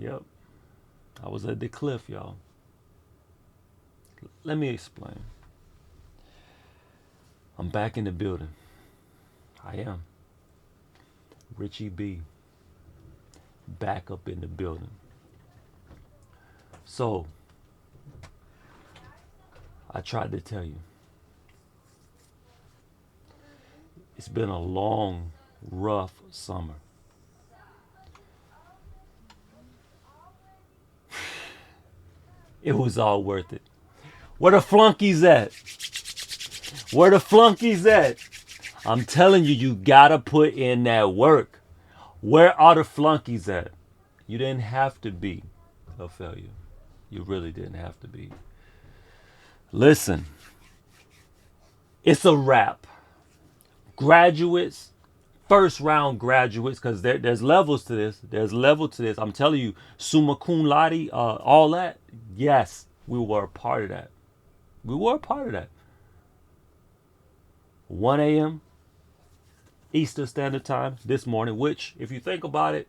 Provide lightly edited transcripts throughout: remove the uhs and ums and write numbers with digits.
Yep. I was at the cliff, y'all. Let me explain. I'm back in the building. I am. Richie B. Back up in the building. So, I tried to tell you, it's been a long, rough summer. It was all worth it. Where the flunkies at? Where the flunkies at? I'm telling you, you gotta put in that work. Where are the flunkies at? You didn't have to be a failure. You really didn't have to be. Listen, it's a wrap. Graduates, first round graduates, because there's levels to this. There's level to this. I'm telling you, summa cum laude, all that. Yes, we were a part of that. We were a part of that. 1 a.m. Eastern Standard Time this morning, which, if you think about it,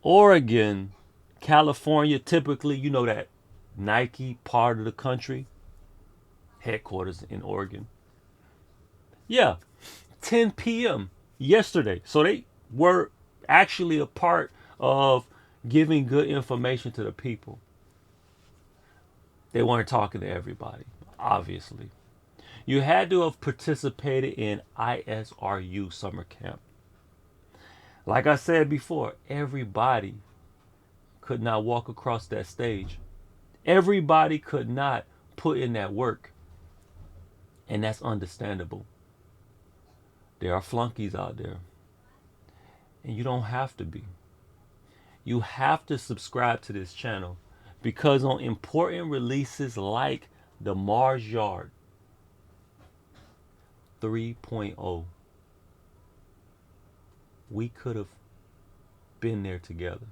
Oregon, California, typically, you know that Nike part of the country, headquarters in Oregon. Yeah, 10 p.m. yesterday. So they were actually a part of giving good information to the people. They weren't talking to everybody, obviously. You had to have participated in ISRU summer camp. Like I said before, everybody could not walk across that stage. Everybody could not put in that work. And that's understandable. There are flunkies out there. And you don't have to be. You have to subscribe to this channel because on important releases like the Mars Yard 3.0, we could have been there together.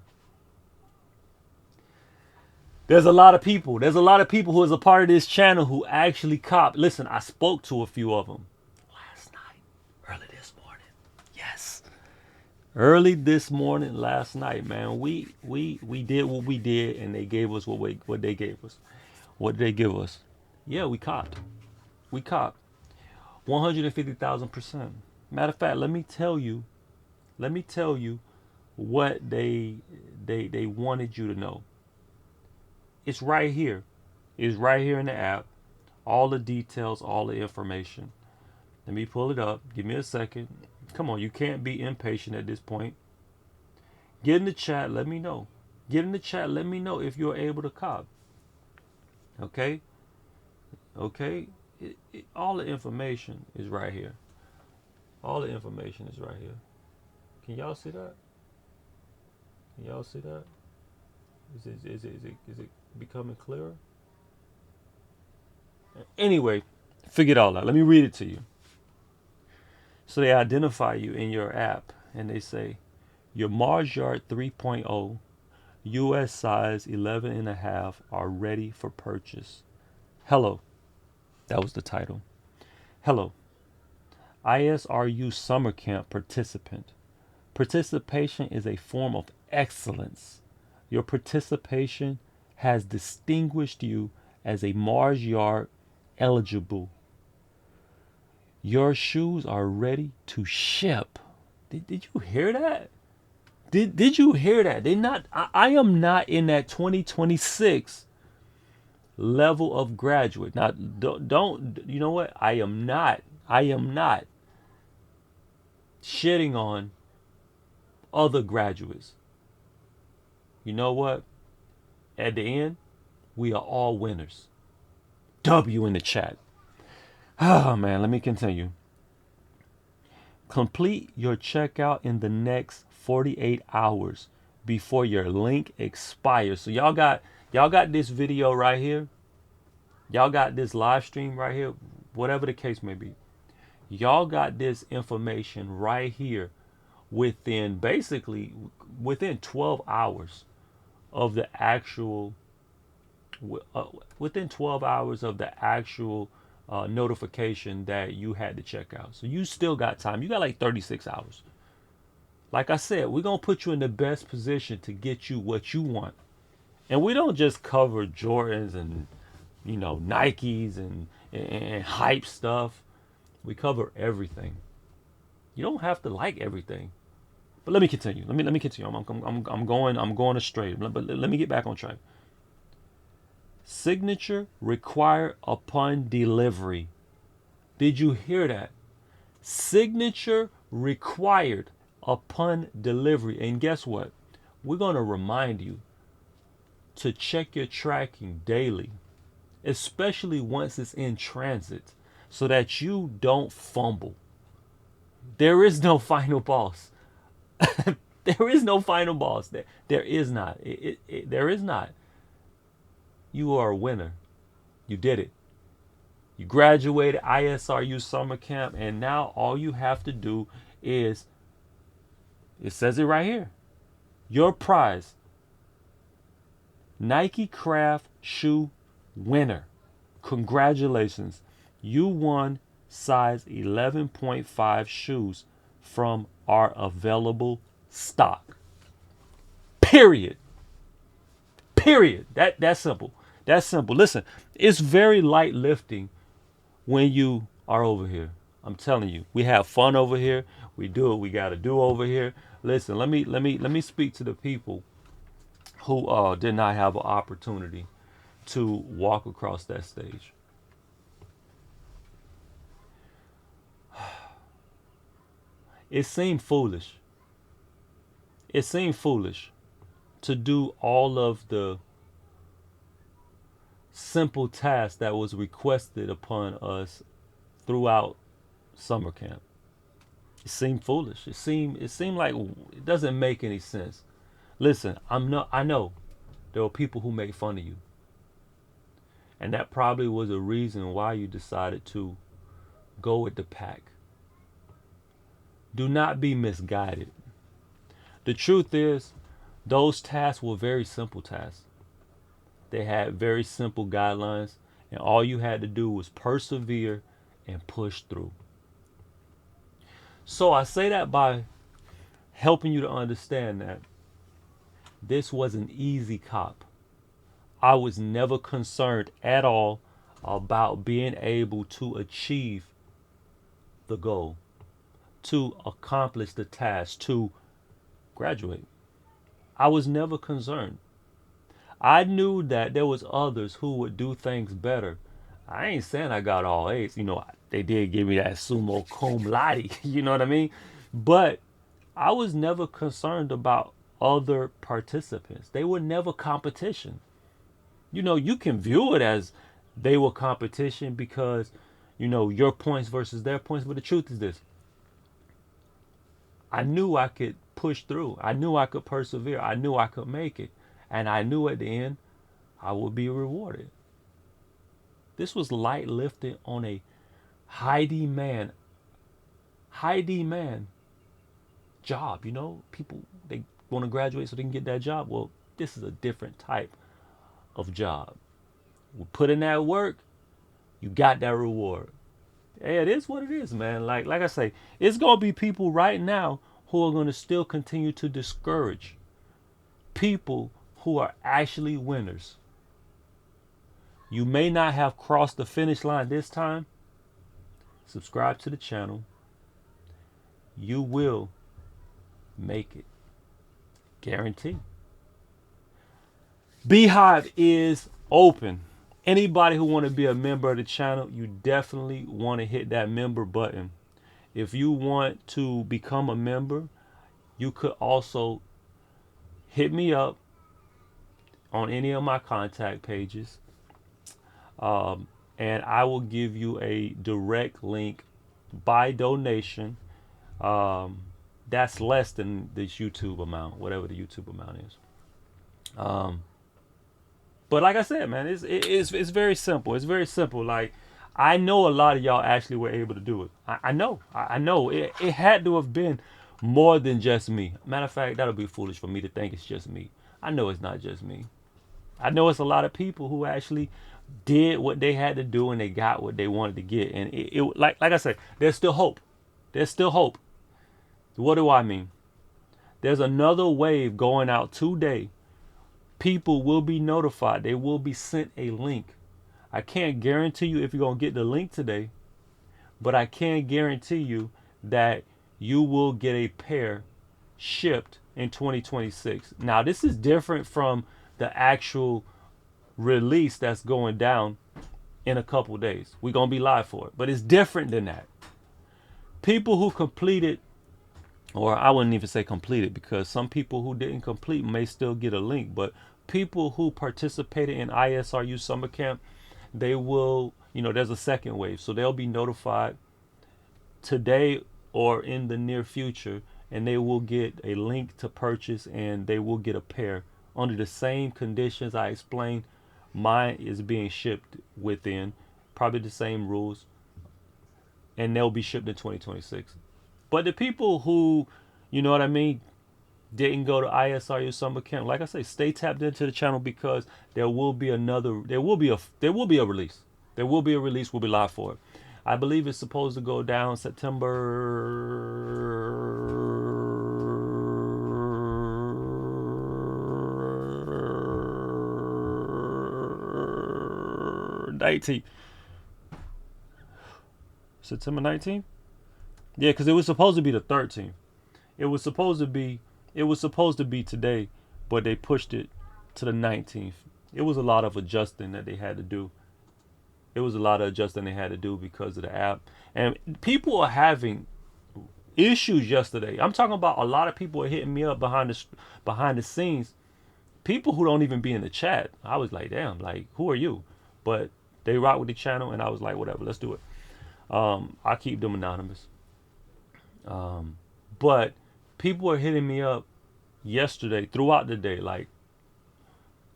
There's a lot of people. There's a lot of people who is a part of this channel who actually cop. Listen, I spoke to a few of them last night, early this morning. Yes, early this morning, last night, man. We did what we did, and they gave us what they gave us. What did they give us? Yeah, we copped. We copped 150,000%. Matter of fact, let me tell you. Let me tell you what they wanted you to know. It's right here. It's right here in the app. All the details, all the information. Let me pull it up. Give me a second. Come on, you can't be impatient at this point. Get in the chat. Let me know. Get in the chat. Let me know if you're able to cop. Okay? Okay? All the information is right here. All the information is right here. Can y'all see that? Can y'all see that? Is it becoming clearer? Anyway, figure it all out. Let me read it to you. So they identify you in your app and they say, your Mars Yard 3.0 US size 11 and a half are ready for purchase. Hello. That was the title. Hello. ISRU Summer Camp participant. Participation is a form of excellence. Your participation has distinguished you as a Mars Yard eligible. Your shoes are ready to ship. Did you hear that? Did you hear that? They not. I am not in that 2026 level of graduate. Now, don't you know what? I am not. I am not shitting on other graduates. You know what? At the end, we are all winners. W in the chat. Oh man, let me continue. Complete your checkout in the next 48 hours before your link expires. So y'all got this video right here. Y'all got this live stream right here, whatever the case may be. Y'all got this information right here within 12 hours of the actual within 12 hours of the actual notification that you had to check out. So you still got time. You got like 36 hours. Like I said, we're going to put you in the best position to get you what you want. And we don't just cover Jordans and, Nikes and hype stuff. We cover everything. You don't have to like everything. But let me continue. Let me continue. I'm going astray. But let me get back on track. Signature required upon delivery. Did you hear that? Signature required upon delivery. And guess what? We're going to remind you to check your tracking daily, especially once it's in transit, so that you don't fumble. There is no final boss. There is no final boss. There is not. There is not. You are a winner. You did it. You graduated ISRU summer camp, and now all you have to do is, it says it right here, your prize, Nike Craft Shoe winner. Congratulations. You won size 11.5 shoes from our available stock. Period. Period. That's simple. That's simple. Listen, it's very light lifting when you are over here. I'm telling you, we have fun over here. We do what we got to do over here. Listen, let me speak to the people who did not have an opportunity to walk across that stage. It seemed foolish. It seemed foolish to do all of the simple tasks that was requested upon us throughout summer camp. It seemed foolish. It seemed like it doesn't make any sense. Listen, I know there were people who made fun of you. And that probably was a reason why you decided to go with the pack. Do not be misguided. The truth is, those tasks were very simple tasks. They had very simple guidelines, and all you had to do was persevere and push through. So I say that by helping you to understand that this was an easy cop. I was never concerned at all about being able to achieve the goal, to accomplish the task, to graduate. I was never concerned. I knew that there was others who would do things better. I ain't saying I got all A's. They did give me that summa cum laude. You know what I mean? But I was never concerned about other participants. They were never competition. You can view it as they were competition because, your points versus their points. But the truth is this. I knew I could push through. I knew I could persevere. I knew I could make it. And I knew at the end I would be rewarded. This was light lifting on a high demand job. People, they want to graduate so they can get that job. Well, this is a different type of job. We put in that work, you got that reward. Hey, it is what it is, man. Like I say, it's gonna be people right now who are gonna still continue to discourage people who are actually winners. You may not have crossed the finish line this time. Subscribe to the channel. You will make it. Guarantee. Beehive is open. Anybody who want to be a member of the channel, you definitely want to hit that member button. If you want to become a member, you could also hit me up on any of my contact pages. And I will give you a direct link by donation. That's less than this YouTube amount, whatever the YouTube amount is. But like I said, man, it's very simple. It's very simple. Like, I know a lot of y'all actually were able to do it. I know. It had to have been more than just me. Matter of fact, that'll be foolish for me to think it's just me. I know it's not just me. I know it's a lot of people who actually did what they had to do and they got what they wanted to get. And like I said, there's still hope. There's still hope. What do I mean? There's another wave going out today. People will be notified. They will be sent a link. I can't guarantee you if you're going to get the link today, but I can guarantee you that you will get a pair shipped in 2026. Now, this is different from the actual release that's going down in a couple days. We're going to be live for it, but it's different than that. People who completed, or I wouldn't even say completed, because some people who didn't complete may still get a link, but people who participated in ISRU summer camp, they will, there's a second wave. So they'll be notified today or in the near future, and they will get a link to purchase, and they will get a pair under the same conditions I explained. Mine is being shipped within probably the same rules, and they'll be shipped in 2026. But the people who, you know what I mean, didn't go to ISRU summer camp, like I say, stay tapped into the channel, because there will be a release. There will be a release. We'll be live for it. I believe it's supposed to go down September 19th. September 19th? Yeah, because it was supposed to be the 13th. It was supposed to be today, but they pushed it to the 19th. It was a lot of adjusting that they had to do. Because of the app. And people are having issues yesterday. I'm talking about a lot of people are hitting me up behind the scenes. People who don't even be in the chat. I was like, damn, like, who are you? But they rock with the channel, and I was like, whatever, let's do it. I keep them anonymous. But people are hitting me up yesterday throughout the day, like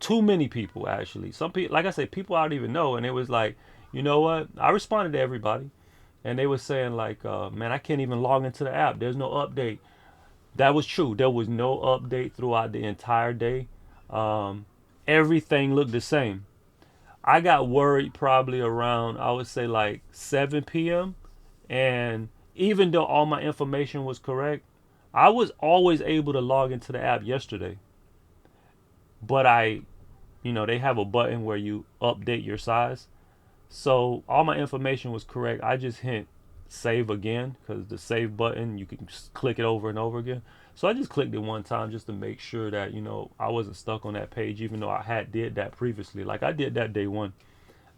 too many people actually. Some people, like I said, people I don't even know, and it was like, you know what? I responded to everybody, and they were saying like, man, I can't even log into the app. There's no update. That was true. There was no update throughout the entire day. Everything looked the same. I got worried probably around, I would say like 7 p.m. And even though all my information was correct, I was always able to log into the app yesterday. But they have a button where you update your size. So all my information was correct. I just hit save again, because the save button, you can just click it over and over again. So I just clicked it one time just to make sure that, I wasn't stuck on that page, even though I had did that previously. Like I did that day one.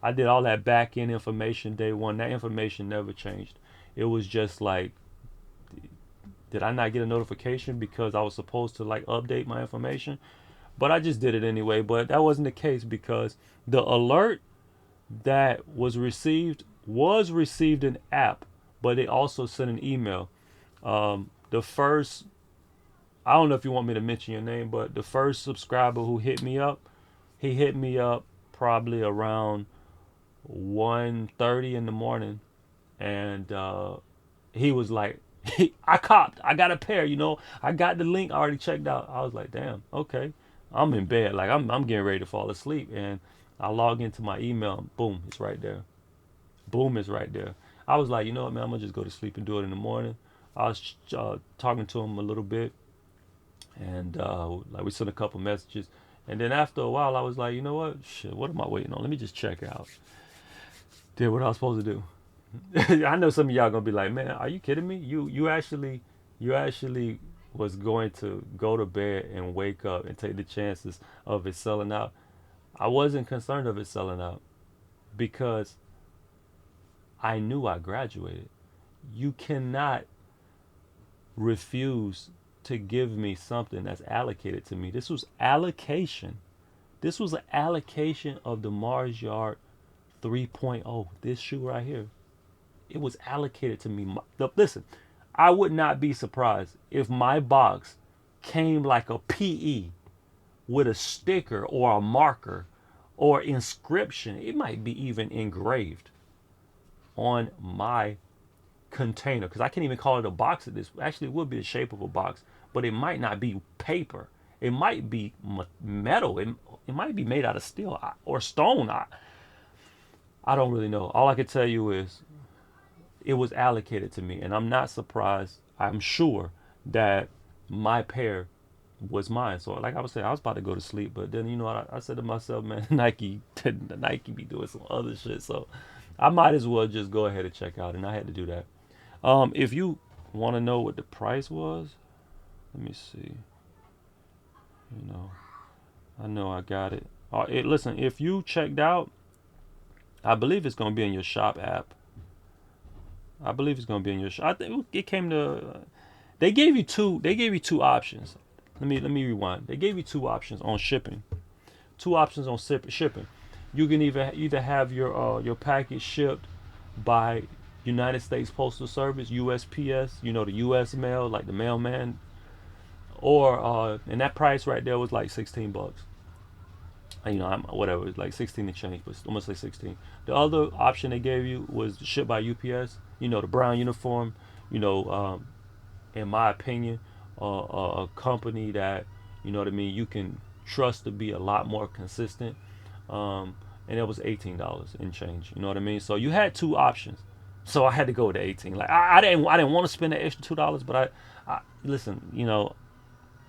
I did all that back end information day one. That information never changed. It was just like, did I not get a notification because I was supposed to like update my information? But I just did it anyway. But that wasn't the case, because the alert that was received in app, but they also sent an email. The first, I don't know if you want me to mention your name, but the first subscriber who hit me up, he hit me up probably around 1:30 in the morning, and he was like, I got a pair, I got the link already checked out. I was like, damn, okay. I'm in bed, like I'm getting ready to fall asleep, and I log into my email, boom, it's right there. Boom, it's right there. I was like, you know what, man, I'm gonna just go to sleep and do it in the morning. I was talking to him a little bit, and like we sent a couple messages, and then after a while, I was like, you know what, shit, what am I waiting on? Let me just check out. Did what I was supposed to do. I know some of y'all gonna be like, man, are you kidding me? You actually was going to go to bed and wake up and take the chances of it selling out. I wasn't concerned of it selling out, because I knew I graduated. You cannot refuse to give me something that's allocated to me. This was allocation. This was an allocation of the Mars Yard 3.0. This shoe right here. It was allocated to me. Listen, I would not be surprised if my box came like a PE with a sticker or a marker or inscription. It might be even engraved on my container, because I can't even call it a box at this. Actually, it would be the shape of a box, but it might not be paper. It might be metal. It might be made out of steel or stone. I don't really know. All I can tell you is it was allocated to me, and I'm not surprised. I'm sure that my pair was mine. So like I was saying, I was about to go to sleep, but then you know what I said to myself, man, Nike be doing some other shit, so I might as well just go ahead and check out, and I had to do that. If you want to know what the price was, let me see. You know I got it. Listen, if you checked out, I believe it's gonna be in your shop app. I believe it's gonna be in your shop. I think it came to. They gave you two. They gave you two options. Let me rewind. They gave you two options on shipping. Two options on shipping. You can either have your package shipped by United States Postal Service, USPS. You know, the U.S. mail, like the mailman, or and that price right there was like $16. Whatever, it's like 16 to change, but I'm gonna say 16. The other option they gave you was shipped by UPS. You know, the brown uniform. You know, in my opinion, a company that you know what I mean you can trust to be a lot more consistent. And it was $18 and change. You know what I mean? So you had two options. So I had to go with the 18. Like I didn't want to spend the extra $2, but I listen. You know,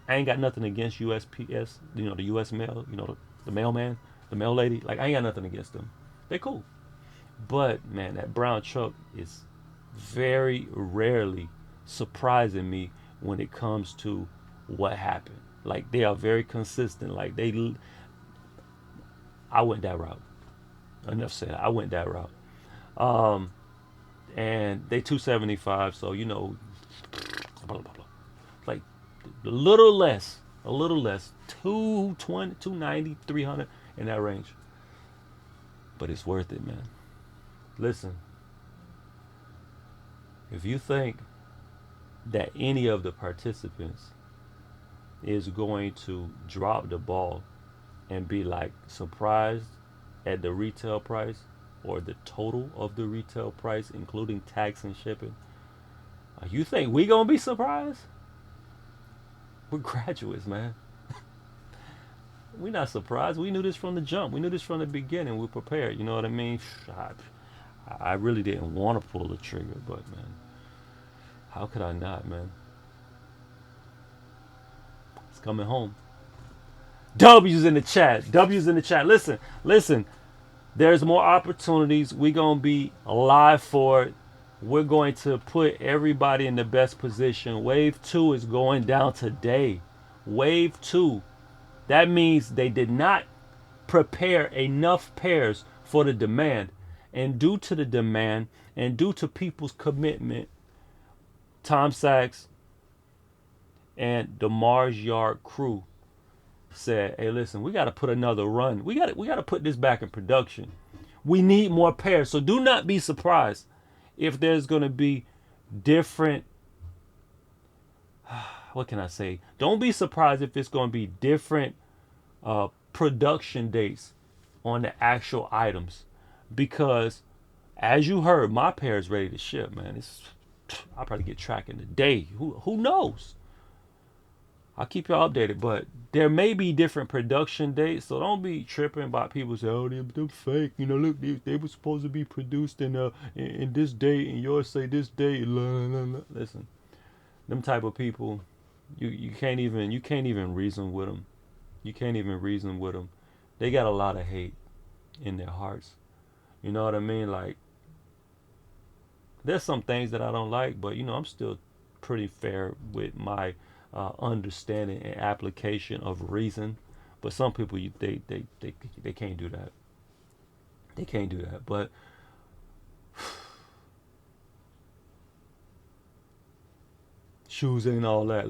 I ain't got nothing against USPS. You know, the U.S. mail. You know, the mailman, the mail lady. Like I ain't got nothing against them. They cool. But man, that brown truck is very rarely surprising me when it comes to what happened. Like they are very consistent. I went that route. Enough said. I went that route. Um, and they 275. So you know, blah, blah, blah. Like a little less, 220, 290, 300 in that range. But it's worth it, man. Listen, if you think that any of the participants is going to drop the ball and be like surprised at the retail price or the total of the retail price, including tax and shipping, you think we gonna be surprised? We're graduates, man. We're not surprised. We knew this from the jump. We knew this from the beginning. We're prepared. You know what I mean? I really didn't want to pull the trigger, but man, how could I not, man? It's coming home. W's in the chat. W's in the chat. Listen. There's more opportunities. We're gonna be live for it. We're going to put everybody in the best position. Wave 2 is going down today. Wave 2. That means they did not prepare enough pairs for the demand. And due to the demand and due to people's commitment, Tom Sachs and the Mars Yard crew said, "Hey, listen, we got to put another run. We got to put this back in production. We need more pairs. So do not be surprised if there's going to be different what can I say? Don't be surprised if it's going to be different production dates on the actual items because as you heard, my pair is ready to ship, man. I'll probably get tracking today. Who knows? I'll keep y'all updated, but there may be different production dates, so don't be tripping about people say, "Oh, they're fake." You know, look, they were supposed to be produced in this date, and yours say this date. La, la, la. Listen, them type of people, you can't even reason with them. You can't even reason with them. They got a lot of hate in their hearts. You know what I mean? Like, there's some things that I don't like, but you know, I'm still pretty fair with my understanding and application of reason. But some people, they can't do that. They can't do that. But shoes ain't all that.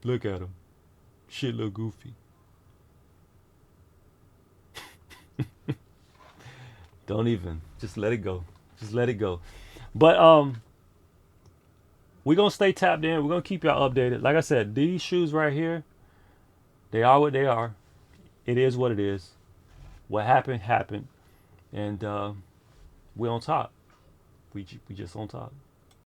Look at them. Shit look goofy. Don't even. Just let it go. Just let it go. But we're gonna stay tapped in. We're gonna keep y'all updated. Like I said, these shoes right here, they are what they are. It is what it is. What happened happened, and we're on top. We just on top.